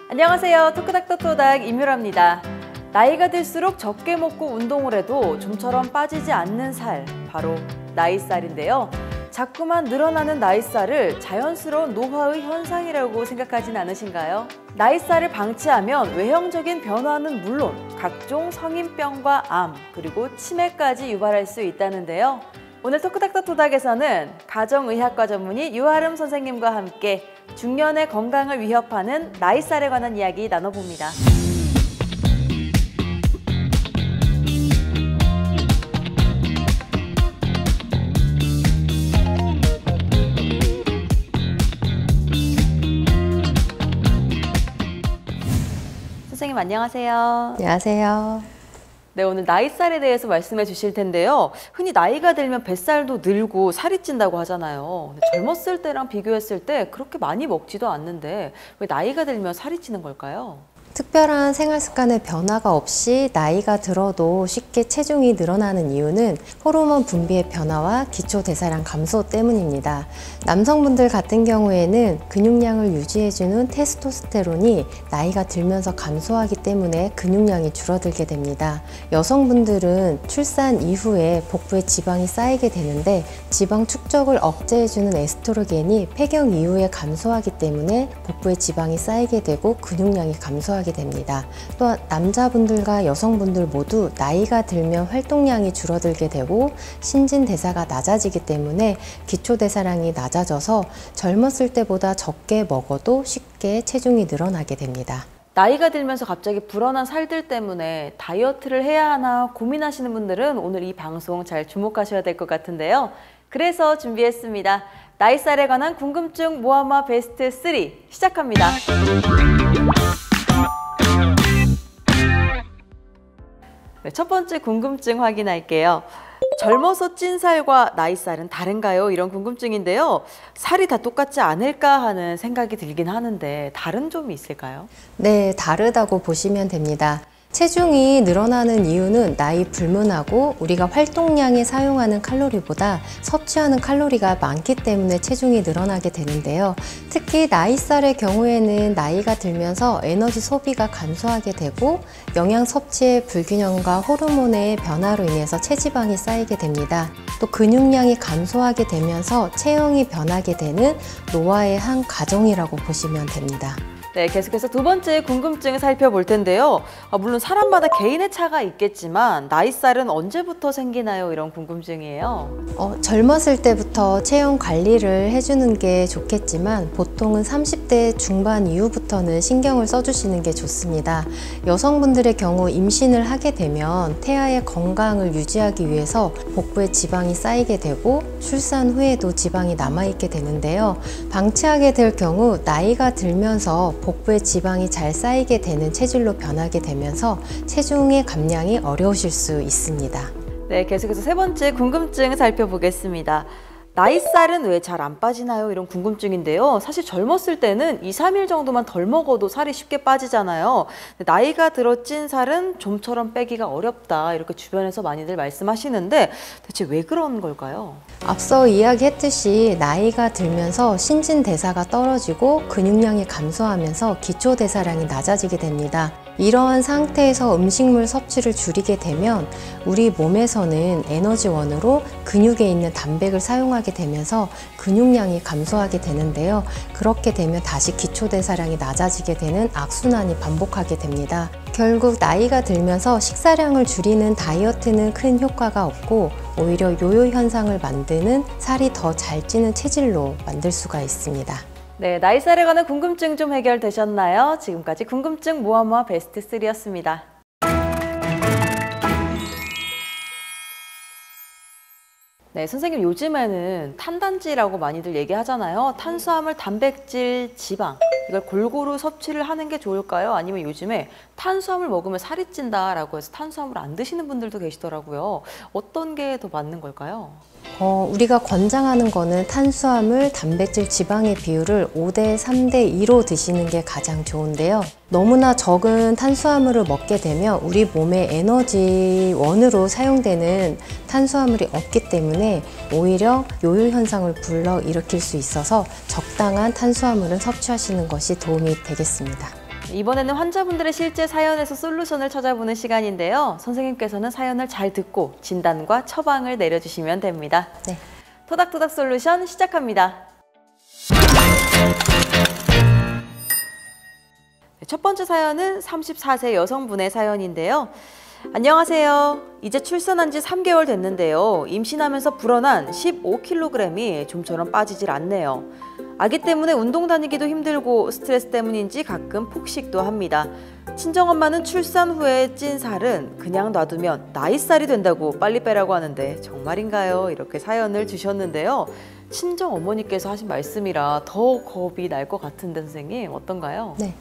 안녕하세요. 토크닥터토닥 임유라입니다. 나이가 들수록 적게 먹고 운동을 해도 좀처럼 빠지지 않는 살, 바로 나이살인데요. 자꾸만 늘어나는 나이살을 자연스러운 노화의 현상이라고 생각하진 않으신가요? 나이살을 방치하면 외형적인 변화는 물론 각종 성인병과 암, 그리고 치매까지 유발할 수 있다는데요. 오늘 토크닥터토닥에서는 가정의학과 전문의 유아름 선생님과 함께 중년의 건강을 위협하는 나이살에 관한 이야기 나눠봅니다. 선생님 안녕하세요. 안녕하세요. 네, 오늘 나이살에 대해서 말씀해 주실 텐데요. 흔히 나이가 들면 뱃살도 늘고 살이 찐다고 하잖아요. 근데 젊었을 때랑 비교했을 때 그렇게 많이 먹지도 않는데 왜 나이가 들면 살이 찌는 걸까요? 특별한 생활 습관의 변화가 없이 나이가 들어도 쉽게 체중이 늘어나는 이유는 호르몬 분비의 변화와 기초 대사량 감소 때문입니다. 남성분들 같은 경우에는 근육량을 유지해주는 테스토스테론이 나이가 들면서 감소하기 때문에 근육량이 줄어들게 됩니다. 여성분들은 출산 이후에 복부에 지방이 쌓이게 되는데 지방 축적을 억제해주는 에스트로겐이 폐경 이후에 감소하기 때문에 복부에 지방이 쌓이게 되고 근육량이 감소하게 됩니다. 또한 남자분들과 여성분들 모두 나이가 들면 활동량이 줄어들게 되고 신진대사가 낮아지기 때문에 기초대사량이 낮아져서 젊었을 때보다 적게 먹어도 쉽게 체중이 늘어나게 됩니다. 나이가 들면서 갑자기 불어난 살들 때문에 다이어트를 해야 하나 고민하시는 분들은 오늘 이 방송 잘 주목하셔야 될 것 같은데요. 그래서 준비했습니다. 나이살에 관한 궁금증 모아모아 베스트 3 시작합니다. 네, 첫 번째 궁금증 확인할게요. 젊어서 찐 살과 나이살은 다른가요? 이런 궁금증인데요. 살이 다 똑같지 않을까 하는 생각이 들긴 하는데 다른 점이 있을까요? 네, 다르다고 보시면 됩니다. 체중이 늘어나는 이유는 나이 불문하고 우리가 활동량에 사용하는 칼로리보다 섭취하는 칼로리가 많기 때문에 체중이 늘어나게 되는데요. 특히 나이살의 경우에는 나이가 들면서 에너지 소비가 감소하게 되고 영양 섭취의 불균형과 호르몬의 변화로 인해서 체지방이 쌓이게 됩니다. 또 근육량이 감소하게 되면서 체형이 변하게 되는 노화의 한 과정이라고 보시면 됩니다. 네, 계속해서 두 번째 궁금증을 살펴볼 텐데요. 물론 사람마다 개인의 차가 있겠지만 나이살은 언제부터 생기나요? 이런 궁금증이에요. 젊었을 때부터 체형 관리를 해주는 게 좋겠지만 보통은 30대 중반 이후부터는 신경을 써주시는 게 좋습니다. 여성분들의 경우 임신을 하게 되면 태아의 건강을 유지하기 위해서 복부에 지방이 쌓이게 되고 출산 후에도 지방이 남아있게 되는데요. 방치하게 될 경우 나이가 들면서 복부에 지방이 잘 쌓이게 되는 체질로 변하게 되면서 체중의 감량이 어려우실 수 있습니다. 네, 계속해서 세 번째 궁금증 살펴보겠습니다. 나이살은 왜 잘 안 빠지나요? 이런 궁금증인데요. 사실 젊었을 때는 2, 3일 정도만 덜 먹어도 살이 쉽게 빠지잖아요. 나이가 들어 찐 살은 좀처럼 빼기가 어렵다. 이렇게 주변에서 많이들 말씀하시는데 대체 왜 그런 걸까요? 앞서 이야기했듯이 나이가 들면서 신진대사가 떨어지고 근육량이 감소하면서 기초대사량이 낮아지게 됩니다. 이러한 상태에서 음식물 섭취를 줄이게 되면 우리 몸에서는 에너지원으로 근육에 있는 단백을 사용하게 되면서 근육량이 감소하게 되는데요. 그렇게 되면 다시 기초대사량이 낮아지게 되는 악순환이 반복하게 됩니다. 결국 나이가 들면서 식사량을 줄이는 다이어트는 큰 효과가 없고 오히려 요요 현상을 만드는 살이 더 잘 찌는 체질로 만들 수가 있습니다. 네, 나이살에 관한 궁금증 좀 해결되셨나요? 지금까지 궁금증 모아모아 베스트 3였습니다. 네, 선생님 요즘에는 탄단지라고 많이들 얘기하잖아요. 탄수화물, 단백질, 지방 이걸 골고루 섭취를 하는 게 좋을까요? 아니면 요즘에 탄수화물 먹으면 살이 찐다라고 해서 탄수화물 안 드시는 분들도 계시더라고요. 어떤 게 더 맞는 걸까요? 우리가 권장하는 거는 탄수화물, 단백질, 지방의 비율을 5대 3대 2로 드시는 게 가장 좋은데요. 너무나 적은 탄수화물을 먹게 되면 우리 몸의 에너지원으로 사용되는 탄수화물이 없기 때문에 오히려 요요 현상을 불러일으킬 수 있어서 적당한 탄수화물은 섭취하시는 것이 도움이 되겠습니다. 이번에는 환자분들의 실제 사연에서 솔루션을 찾아보는 시간인데요. 선생님께서는 사연을 잘 듣고 진단과 처방을 내려주시면 됩니다. 네. 토닥토닥 솔루션 시작합니다. 첫 번째 사연은 34세 여성분의 사연인데요. 안녕하세요. 이제 출산한 지 3개월 됐는데요. 임신하면서 불어난 15kg이 좀처럼 빠지질 않네요. 아기 때문에 운동 다니기도 힘들고 스트레스 때문인지 가끔 폭식도 합니다. 친정엄마는 출산 후에 찐 살은 그냥 놔두면 나이살이 된다고 빨리 빼라고 하는데 정말인가요? 이렇게 사연을 주셨는데요. 친정어머니께서 하신 말씀이라 더 겁이 날 것 같은데 선생님 어떤가요? 네.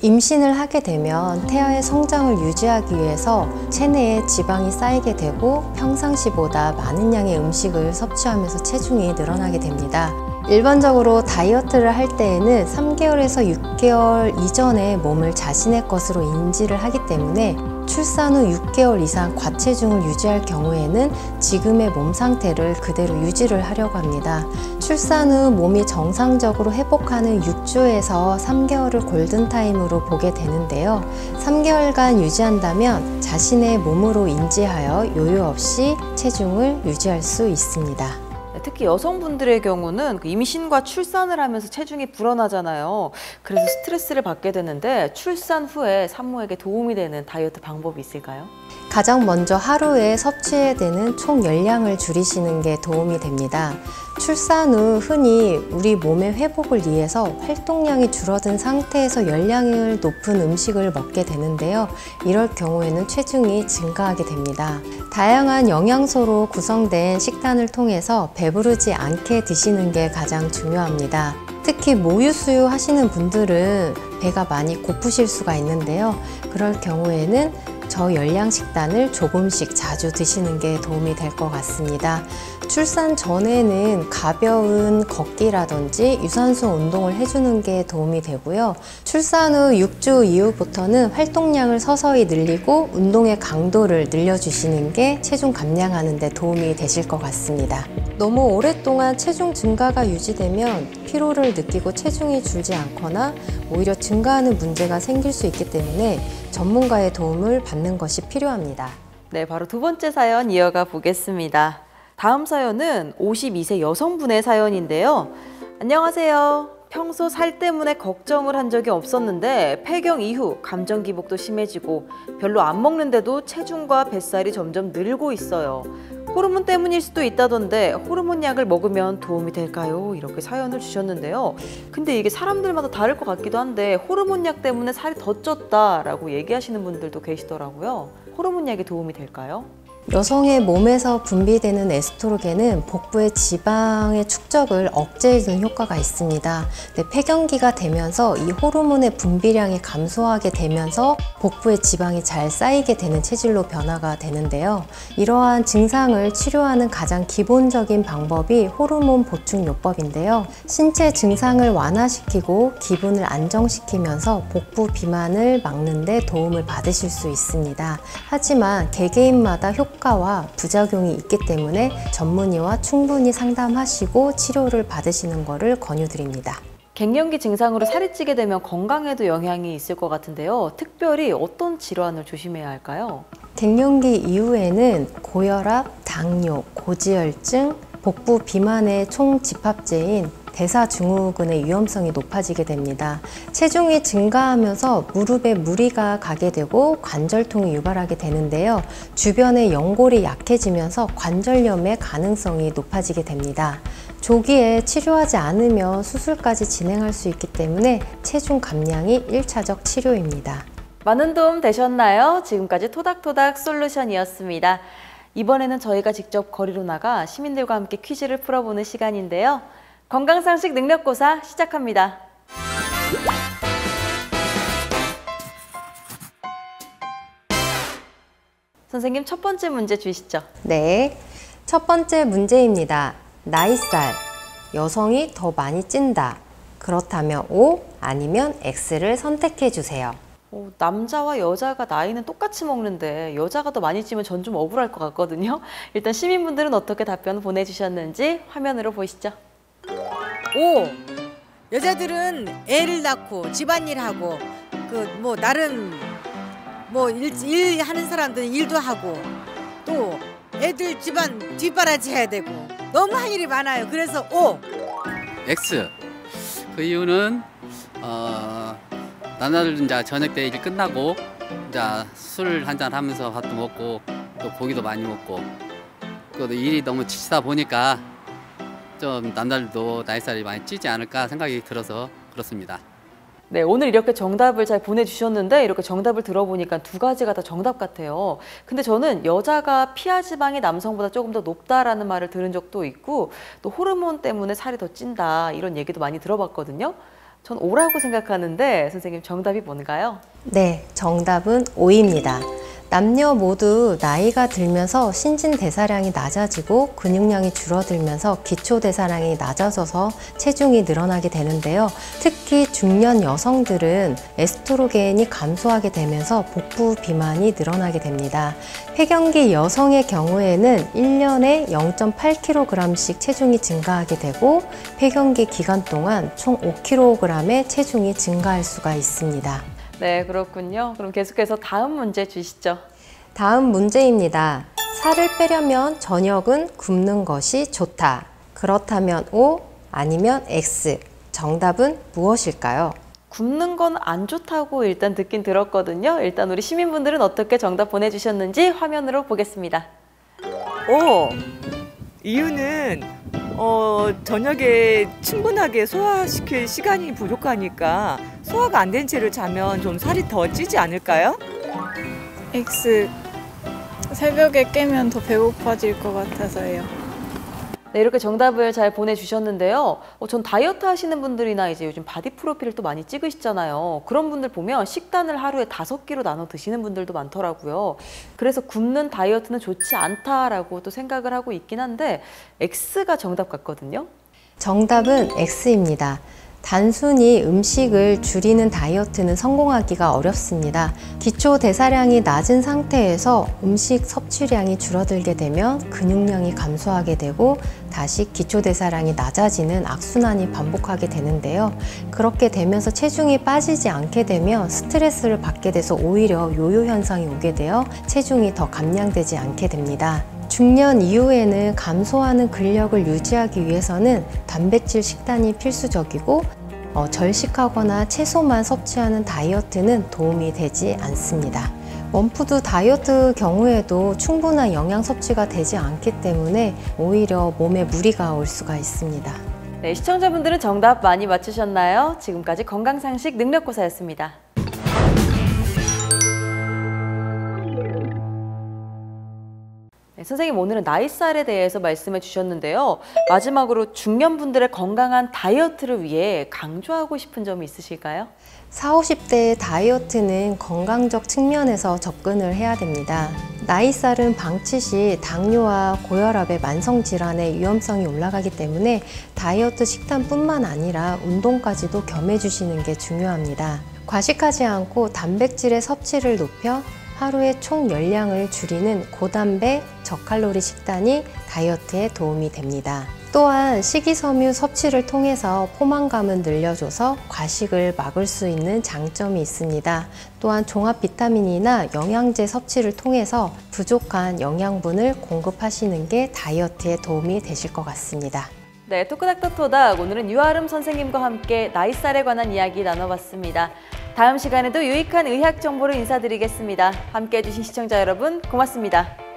임신을 하게 되면 태아의 성장을 유지하기 위해서 체내에 지방이 쌓이게 되고 평상시보다 많은 양의 음식을 섭취하면서 체중이 늘어나게 됩니다. 일반적으로 다이어트를 할 때에는 3개월에서 6개월 이전에 몸을 자신의 것으로 인지를 하기 때문에 출산 후 6개월 이상 과체중을 유지할 경우에는 지금의 몸 상태를 그대로 유지를 하려고 합니다. 출산 후 몸이 정상적으로 회복하는 6주에서 3개월을 골든타임으로 보게 되는데요. 3개월간 유지한다면 자신의 몸으로 인지하여 요요 없이 체중을 유지할 수 있습니다. 특히 여성분들의 경우는 임신과 출산을 하면서 체중이 불어나잖아요. 그래서 스트레스를 받게 되는데 출산 후에 산모에게 도움이 되는 다이어트 방법이 있을까요? 가장 먼저 하루에 섭취해야 되는 총 열량을 줄이시는 게 도움이 됩니다. 출산 후 흔히 우리 몸의 회복을 위해서 활동량이 줄어든 상태에서 열량을 높은 음식을 먹게 되는데요. 이럴 경우에는 체중이 증가하게 됩니다. 다양한 영양소로 구성된 식단을 통해서 배부르지 않게 드시는 게 가장 중요합니다. 특히 모유수유 하시는 분들은 배가 많이 고프실 수가 있는데요. 그럴 경우에는 저열량 식단을 조금씩 자주 드시는 게 도움이 될 것 같습니다. 출산 전에는 가벼운 걷기라든지 유산소 운동을 해주는 게 도움이 되고요. 출산 후 6주 이후부터는 활동량을 서서히 늘리고 운동의 강도를 늘려주시는 게 체중 감량하는 데 도움이 되실 것 같습니다. 너무 오랫동안 체중 증가가 유지되면 피로를 느끼고 체중이 줄지 않거나 오히려 증가하는 문제가 생길 수 있기 때문에 전문가의 도움을 받는 것이 필요합니다. 네, 바로 두 번째 사연 이어가 보겠습니다. 다음 사연은 52세 여성분의 사연인데요. 안녕하세요. 평소 살 때문에 걱정을 한 적이 없었는데 폐경 이후 감정 기복도 심해지고 별로 안 먹는데도 체중과 뱃살이 점점 늘고 있어요. 호르몬 때문일 수도 있다던데 호르몬 약을 먹으면 도움이 될까요? 이렇게 사연을 주셨는데요. 근데 이게 사람들마다 다를 것 같기도 한데 호르몬 약 때문에 살이 더 쪘다라고 얘기하시는 분들도 계시더라고요. 호르몬 약이 도움이 될까요? 여성의 몸에서 분비되는 에스트로겐은 복부의 지방의 축적을 억제해주는 효과가 있습니다. 근데 폐경기가 되면서 이 호르몬의 분비량이 감소하게 되면서 복부의 지방이 잘 쌓이게 되는 체질로 변화가 되는데요. 이러한 증상을 치료하는 가장 기본적인 방법이 호르몬 보충요법인데요. 신체 증상을 완화시키고 기분을 안정시키면서 복부 비만을 막는 데 도움을 받으실 수 있습니다. 하지만 개개인마다 효과와 부작용이 있기 때문에 전문의와 충분히 상담하시고 치료를 받으시는 것을 권유드립니다. 갱년기 증상으로 살이 찌게 되면 건강에도 영향이 있을 것 같은데요. 특별히 어떤 질환을 조심해야 할까요? 갱년기 이후에는 고혈압, 당뇨, 고지혈증, 복부 비만의 총집합제인 대사증후군의 위험성이 높아지게 됩니다. 체중이 증가하면서 무릎에 무리가 가게 되고 관절통이 유발하게 되는데요. 주변의 연골이 약해지면서 관절염의 가능성이 높아지게 됩니다. 조기에 치료하지 않으면 수술까지 진행할 수 있기 때문에 체중 감량이 1차적 치료입니다. 많은 도움 되셨나요? 지금까지 토닥토닥 솔루션이었습니다. 이번에는 저희가 직접 거리로 나가 시민들과 함께 퀴즈를 풀어보는 시간인데요. 건강상식 능력고사 시작합니다. 선생님, 첫 번째 문제 주시죠. 네, 첫 번째 문제입니다. 나이살, 여성이 더 많이 찐다. 그렇다면 O 아니면 X를 선택해 주세요. 남자와 여자가 나이는 똑같이 먹는데 여자가 더 많이 찌면 전 좀 억울할 것 같거든요. 일단 시민분들은 어떻게 답변 보내주셨는지 화면으로 보시죠. 오! 여자들은 애를 낳고 집안일하고 뭐 나름 뭐 일 하는 사람들은 일도 하고 또 애들 집안 뒷바라지 해야 되고 너무 할 일이 많아요. 그래서 O. X. 그 이유는 나날은 이제 저녁 때 일 끝나고 이제 술 한잔 하면서 밥도 먹고 또 고기도 많이 먹고 또 일이 너무 지치다 보니까 좀 남들도 나이살이 많이 찌지 않을까 생각이 들어서 그렇습니다. 네, 오늘 이렇게 정답을 잘 보내주셨는데 이렇게 정답을 들어보니까 두 가지가 다 정답 같아요. 근데 저는 여자가 피하 지방이 남성보다 조금 더 높다라는 말을 들은 적도 있고 또 호르몬 때문에 살이 더 찐다 이런 얘기도 많이 들어봤거든요. 전 O라고 생각하는데 선생님 정답이 뭔가요? 네, 정답은 O입니다. 남녀 모두 나이가 들면서 신진대사량이 낮아지고 근육량이 줄어들면서 기초대사량이 낮아져서 체중이 늘어나게 되는데요. 특히 중년 여성들은 에스트로겐이 감소하게 되면서 복부 비만이 늘어나게 됩니다. 폐경기 여성의 경우에는 1년에 0.8kg씩 체중이 증가하게 되고 폐경기 기간 동안 총 5kg의 체중이 증가할 수가 있습니다. 네, 그렇군요. 그럼 계속해서 다음 문제 주시죠. 다음 문제입니다. 살을 빼려면 저녁은 굶는 것이 좋다. 그렇다면 O 아니면 X. 정답은 무엇일까요? 굶는 건 안 좋다고 일단 듣긴 들었거든요. 일단 우리 시민분들은 어떻게 정답 보내주셨는지 화면으로 보겠습니다. 이유는 저녁에 충분하게 소화시킬 시간이 부족하니까 소화가 안 된 채로 자면 좀 살이 더 찌지 않을까요? X. 새벽에 깨면 더 배고파질 것 같아서요. 네, 이렇게 정답을 잘 보내주셨는데요. 전 다이어트 하시는 분들이나 이제 요즘 바디 프로필을 또 많이 찍으시잖아요. 그런 분들 보면 식단을 하루에 5끼로 나눠 드시는 분들도 많더라고요. 그래서 굶는 다이어트는 좋지 않다라고 또 생각을 하고 있긴 한데 X가 정답 같거든요. 정답은 X입니다. 단순히 음식을 줄이는 다이어트는 성공하기가 어렵습니다. 기초 대사량이 낮은 상태에서 음식 섭취량이 줄어들게 되면 근육량이 감소하게 되고 다시 기초 대사량이 낮아지는 악순환이 반복하게 되는데요. 그렇게 되면서 체중이 빠지지 않게 되면 스트레스를 받게 돼서 오히려 요요 현상이 오게 되어 체중이 더 감량되지 않게 됩니다. 중년 이후에는 감소하는 근력을 유지하기 위해서는 단백질 식단이 필수적이고 절식하거나 채소만 섭취하는 다이어트는 도움이 되지 않습니다. 원푸드 다이어트 경우에도 충분한 영양 섭취가 되지 않기 때문에 오히려 몸에 무리가 올 수가 있습니다. 네, 시청자분들은 정답 많이 맞추셨나요? 지금까지 건강상식 능력고사였습니다. 네, 선생님 오늘은 나이살에 대해서 말씀해 주셨는데요. 마지막으로 중년분들의 건강한 다이어트를 위해 강조하고 싶은 점이 있으실까요? 40, 50대의 다이어트는 건강적 측면에서 접근을 해야 됩니다. 나이살은 방치 시 당뇨와 고혈압의 만성질환의 위험성이 올라가기 때문에 다이어트 식단뿐만 아니라 운동까지도 겸해주시는 게 중요합니다. 과식하지 않고 단백질의 섭취를 높여 하루의 총 열량을 줄이는 고단백, 저칼로리 식단이 다이어트에 도움이 됩니다. 또한 식이섬유 섭취를 통해서 포만감을 늘려줘서 과식을 막을 수 있는 장점이 있습니다. 또한 종합 비타민이나 영양제 섭취를 통해서 부족한 영양분을 공급하시는 게 다이어트에 도움이 되실 것 같습니다. 네, 토크닥터토닥 오늘은 유아름 선생님과 함께 나이살에 관한 이야기 나눠봤습니다. 다음 시간에도 유익한 의학 정보를 인사드리겠습니다. 함께해 주신 시청자 여러분 고맙습니다.